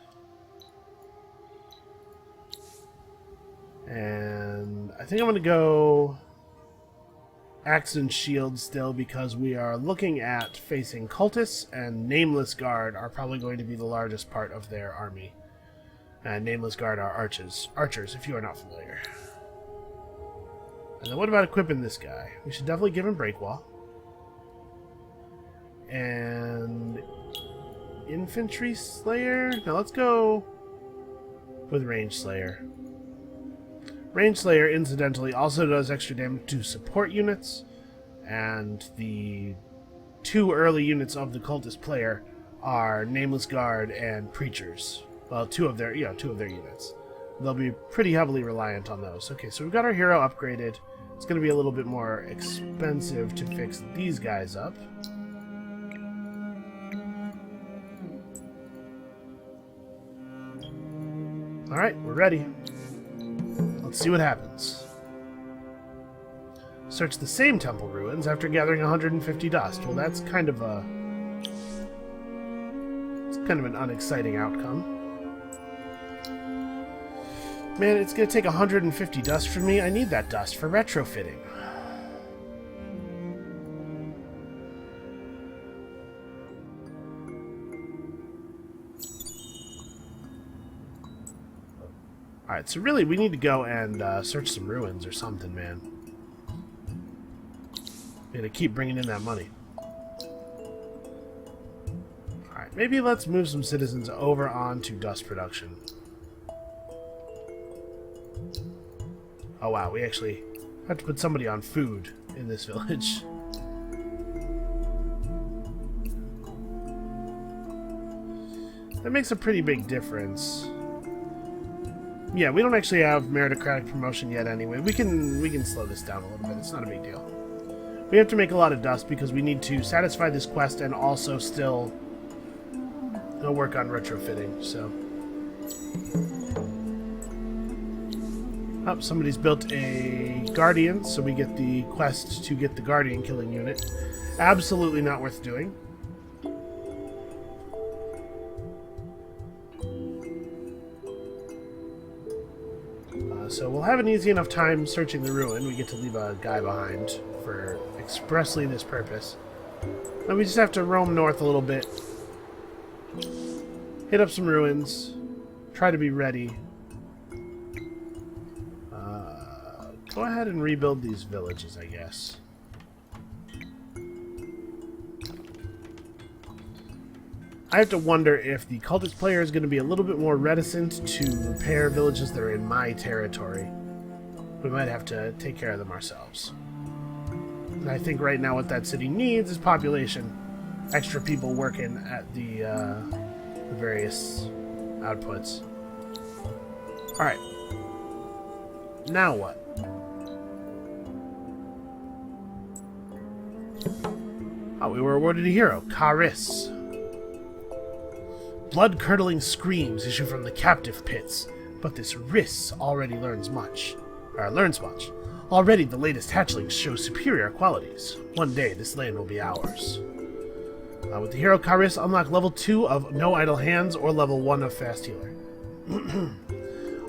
And I think I'm going to go axe and shield still, because we are looking at facing cultists, and Nameless Guard are probably going to be the largest part of their army. And Nameless Guard are archers, if you are not familiar. And then what about equipping this guy? We should definitely give him Breakwall. And Infantry Slayer? Now let's go with Range Slayer. Range Slayer, incidentally, also does extra damage to support units, and the two early units of the cultist player are Nameless Guard and Preachers. Well, two of their units. They'll be pretty heavily reliant on those. Okay, so we've got our hero upgraded. It's going to be a little bit more expensive to fix these guys up. Alright, we're ready. Let's see what happens. Search the same temple ruins after gathering 150 dust. Well, that's kind of a... it's kind of an unexciting outcome. Man, it's going to take 150 dust from me. I need that dust for retrofitting. Alright, so really we need to go and search some ruins or something, man. We gotta keep bringing in that money. Alright, maybe let's move some citizens over onto dust production. Oh wow, we actually have to put somebody on food in this village. That makes a pretty big difference. Yeah, we don't actually have meritocratic promotion yet anyway. We can slow this down a little bit. It's not a big deal. We have to make a lot of dust because we need to satisfy this quest and also still work on retrofitting, so... Oh, somebody's built a Guardian, so we get the quest to get the Guardian killing unit. Absolutely not worth doing. So we'll have an easy enough time searching the ruin. We get to leave a guy behind for expressly this purpose. And we just have to roam north a little bit. Hit up some ruins. Try to be ready. Go ahead and rebuild these villages, I guess. I have to wonder if the cultist player is going to be a little bit more reticent to repair villages that are in my territory. We might have to take care of them ourselves. And I think right now what that city needs is population. Extra people working at the various outputs. Alright. Now what? Oh, we were awarded a hero, Karis. Blood-curdling screams issue from the captive pits, but this Riss already learns much. Already the latest hatchlings show superior qualities. One day this land will be ours. With the hero Karis, unlock level 2 of No Idle Hands or level 1 of Fast Healer.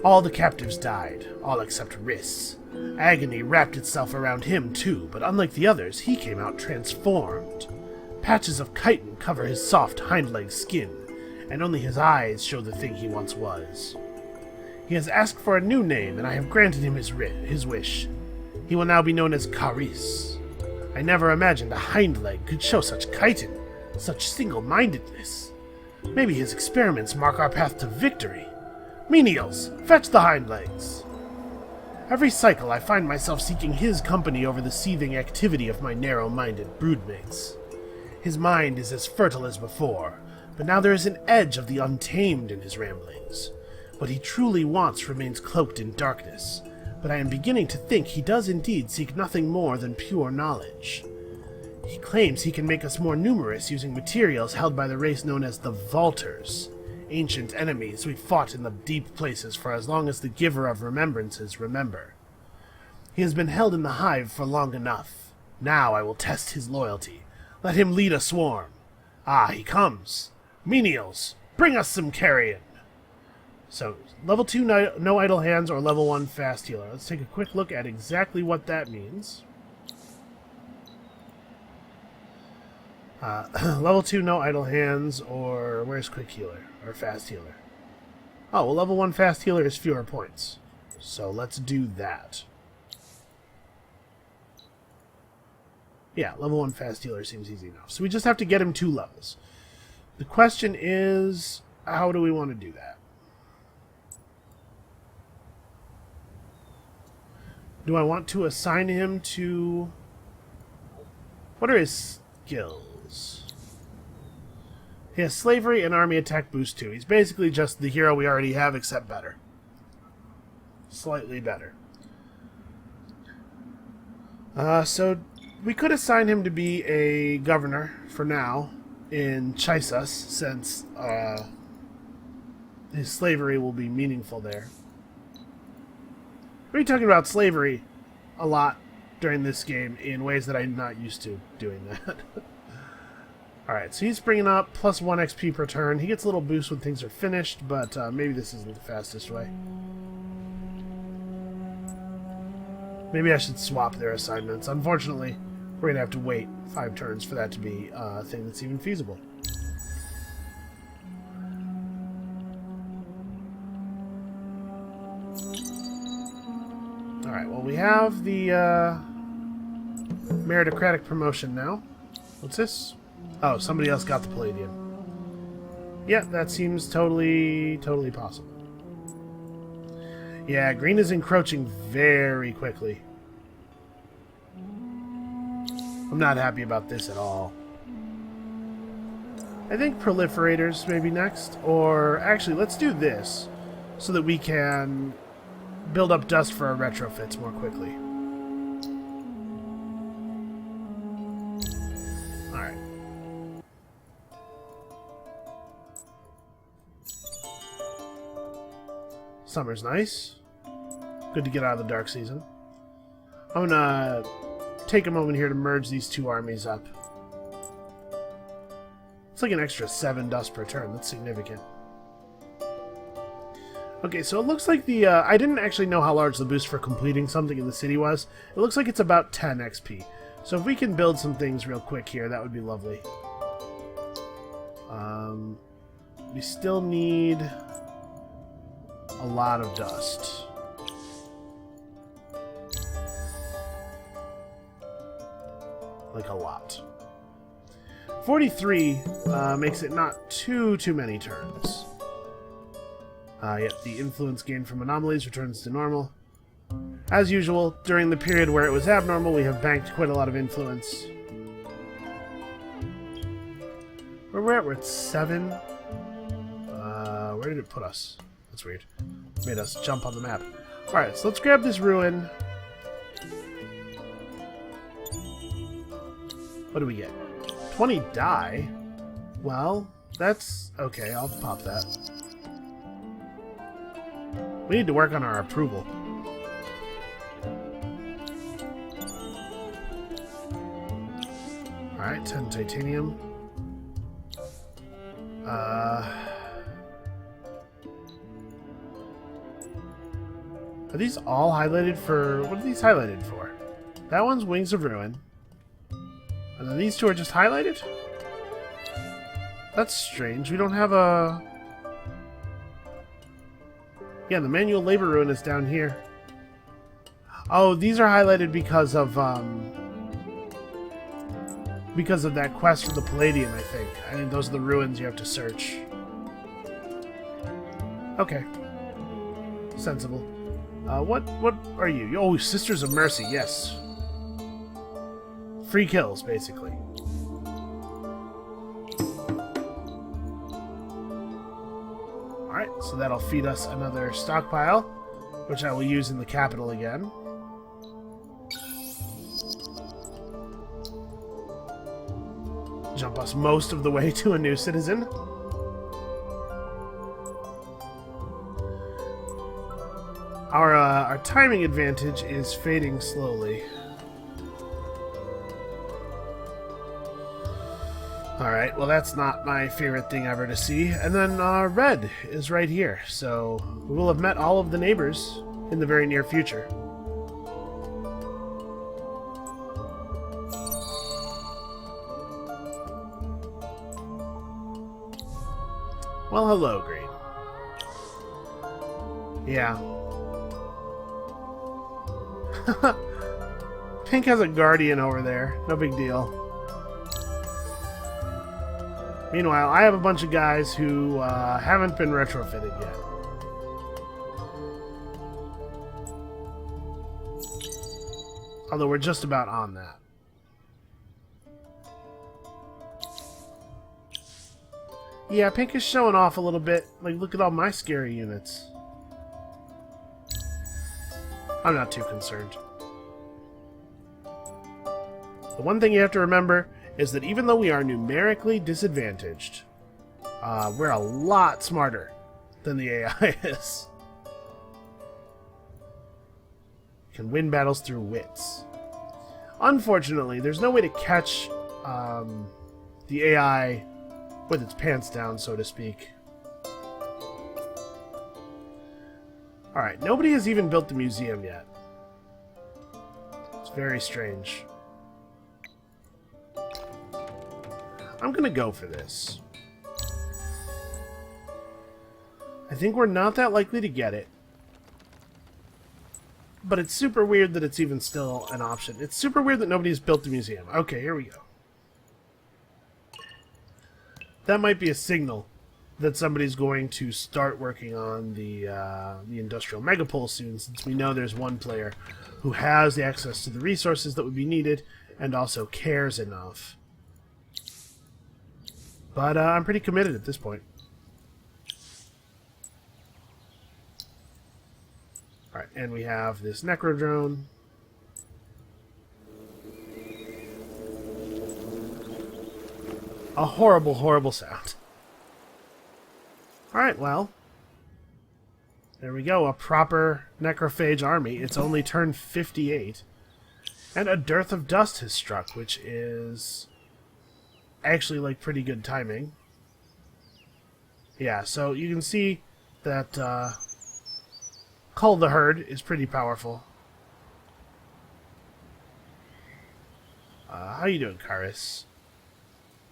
All the captives died, all except Riss. Agony wrapped itself around him too, but unlike the others, he came out transformed. Patches of chitin cover his soft hind-leg skin, and only his eyes show the thing he once was. He has asked for a new name, and I have granted him his wish. He will now be known as Karis. I never imagined a hind leg could show such chitin, such single-mindedness. Maybe his experiments mark our path to victory. Menials, fetch the hind legs. Every cycle I find myself seeking his company over the seething activity of my narrow-minded broodmates. His mind is as fertile as before, but now there is an edge of the untamed in his ramblings. What he truly wants remains cloaked in darkness. but I am beginning to think he does indeed seek nothing more than pure knowledge. He claims he can make us more numerous using materials held by the race known as the Vaulters, ancient enemies we fought in the deep places for as long as the Giver of Remembrances remember. He has been held in the hive for long enough. Now I will test his loyalty. Let him lead a swarm. Ah, he comes. Menials, bring us some carrion. So, level 2 no idle hands or level 1 fast healer. Let's take a quick look at exactly what that means. Level 2 no idle hands or where's quick healer or fast healer? Oh, well, level 1 fast healer is fewer points. So let's do that. Yeah, level 1 fast healer seems easy enough. So we just have to get him 2 levels. The question is, how do we want to do that? Do I want to assign him to... What are his skills? He has slavery and army attack boost 2. He's basically just the hero we already have, except better. Slightly better. So we could assign him to be a governor for now in Chisas, since his slavery will be meaningful there. We're talking about slavery a lot during this game in ways that I'm not used to doing that. Alright, so he's bringing up plus 1 XP per turn. He gets a little boost when things are finished, but maybe this isn't the fastest way. Maybe I should swap their assignments. Unfortunately, we're going to have to wait 5 turns for that to be a thing that's even feasible. Alright, well, we have the meritocratic promotion now. What's this? Oh, somebody else got the Palladium. Yeah, that seems totally possible. Yeah, green is encroaching very quickly. I'm not happy about this at all. I think Proliferators may be next. Or, actually, let's do this so that we can build up dust for our retrofits more quickly. Alright. Summer's nice. Good to get out of the dark season. I'm gonna take a moment here to merge these 2 armies up. It's like an extra 7 dust per turn. That's significant. Okay, so it looks like the... I didn't actually know how large the boost for completing something in the city was. It looks like it's about 10 XP. So if we can build some things real quick here, that would be lovely. We still need a lot of dust. Like a lot. 43 makes it not too many turns. Yet the influence gained from anomalies returns to normal. As usual, during the period where it was abnormal, we have banked quite a lot of influence. Where we're at, we're at 7. Where did it put us? That's weird. Made us jump on the map. Alright, so let's grab this ruin. What do we get? 20 die? Well, that's... okay, I'll pop that. We need to work on our approval. Alright, 10 titanium. Are these all highlighted for... what are these highlighted for? That one's Wings of Ruin. And then these 2 are just highlighted? That's strange. We don't have a... yeah, the manual labor ruin is down here. Oh, these are highlighted because of that quest for the Palladium, I think. I think those are the ruins you have to search. Okay. Sensible. What are you? Oh, Sisters of Mercy, yes. Free kills, basically. Alright, so that'll feed us another stockpile. which I will use in the capital again. Jump us most of the way to a new citizen. Our timing advantage is fading slowly. Alright, well that's not my favorite thing ever to see. And then red is right here, so we will have met all of the neighbors in the very near future. Well, hello, Green. Yeah. Pink has a guardian over there. No big deal. Meanwhile, I have a bunch of guys who haven't been retrofitted yet. Although we're just about on that. Yeah, Pink is showing off a little bit. Like, look at all my scary units. I'm not too concerned. The one thing you have to remember is that even though we are numerically disadvantaged, we're a lot smarter than the AI is. Can win battles through wits. Unfortunately, there's no way to catch the AI with its pants down, so to speak. Alright, nobody has even built the museum yet. It's very strange. I'm gonna go for this. I think we're not that likely to get it. But it's super weird that it's even still an option. It's super weird that nobody's built the museum. Okay, here we go. That might be a signal that somebody's going to start working on the industrial megapole soon, since we know there's one player who has the access to the resources that would be needed and also cares enough. But I'm pretty committed at this point. Alright, and we have this Necro drone. A horrible, horrible sound. Alright, well. There we go, a proper Necrophage army. It's only turned 58. And a dearth of dust has struck, which is actually, like, pretty good timing. Yeah, so you can see that Cull the Herd is pretty powerful. How you doing, Karis?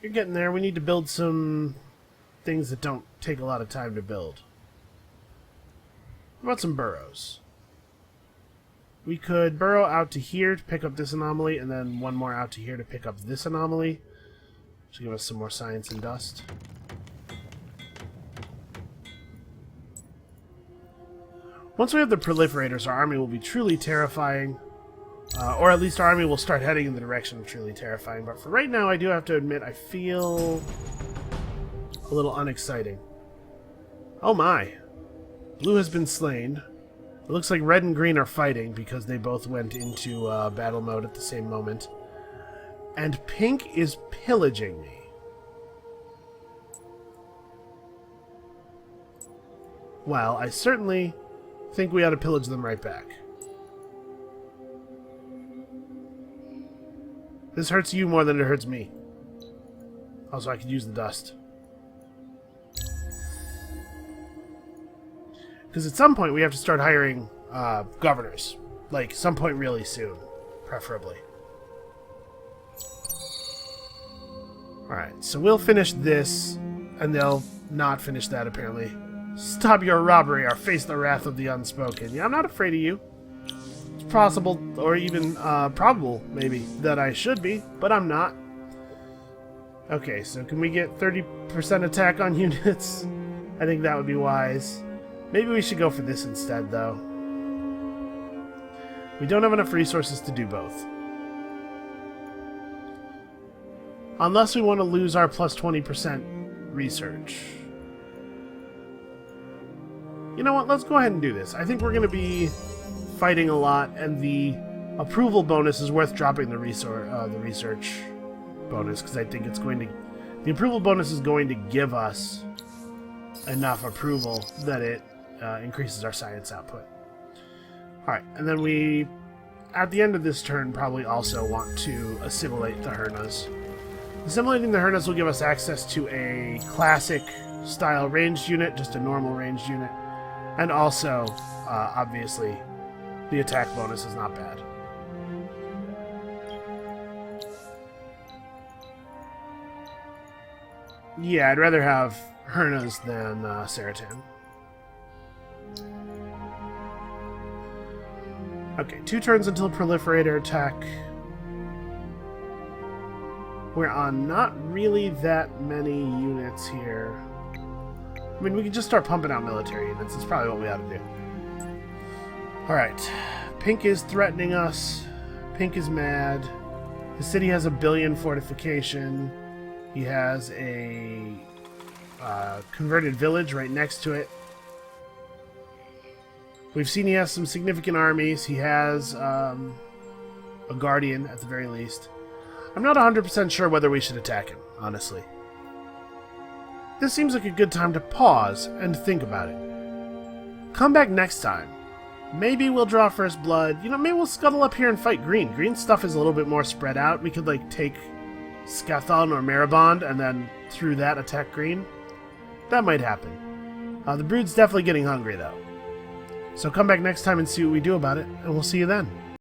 You're getting there. We need to build some things that don't take a lot of time to build. What about some burrows? We could burrow out to here to pick up this anomaly, and then one more out to here to pick up this anomaly. To give us some more science and dust. Once we have the proliferators, our army will be truly terrifying. Or at least our army will start heading in the direction of truly terrifying. But for right now, I do have to admit, I feel a little unexciting. Oh my. Blue has been slain. It looks like red and green are fighting because they both went into battle mode at the same moment. And pink is pillaging me. Well, I certainly think we ought to pillage them right back. This hurts you more than it hurts me. Also, I could use the dust. Because at some point we have to start hiring governors. Like, some point really soon. Preferably. Alright, so we'll finish this, and they'll not finish that, apparently. Stop your robbery or face the wrath of the unspoken. Yeah, I'm not afraid of you. It's possible, or even probable, maybe, that I should be, but I'm not. Okay, so can we get 30% attack on units? I think that would be wise. Maybe we should go for this instead, though. We don't have enough resources to do both. Unless we want to lose our plus 20% research. You know what? Let's go ahead and do this. I think we're going to be fighting a lot, and the approval bonus is worth dropping the research bonus, because I think it's going to... The approval bonus is going to give us enough approval that it increases our science output. Alright, and then we, at the end of this turn, probably also want to assimilate the Hernas. Assimilating the Hernas will give us access to a classic style ranged unit, just a normal ranged unit, and also, obviously, the attack bonus is not bad. Yeah, I'd rather have Hernas than Saratan. Okay, 2 turns until Proliferator attack. We're on not really that many units here. I mean, we can just start pumping out military units. That's probably what we ought to do. Alright. Pink is threatening us. Pink is mad. The city has 1 billion fortification. He has a converted village right next to it. We've seen he has some significant armies. He has a guardian, at the very least. I'm not 100% sure whether we should attack him, honestly. This seems like a good time to pause and think about it. Come back next time. Maybe we'll draw first blood. You know, maybe we'll scuttle up here and fight green. Green's stuff is a little bit more spread out. We could, like, take Scathon or Maribond and then through that attack green. That might happen. The brood's definitely getting hungry, though. So come back next time and see what we do about it, and we'll see you then.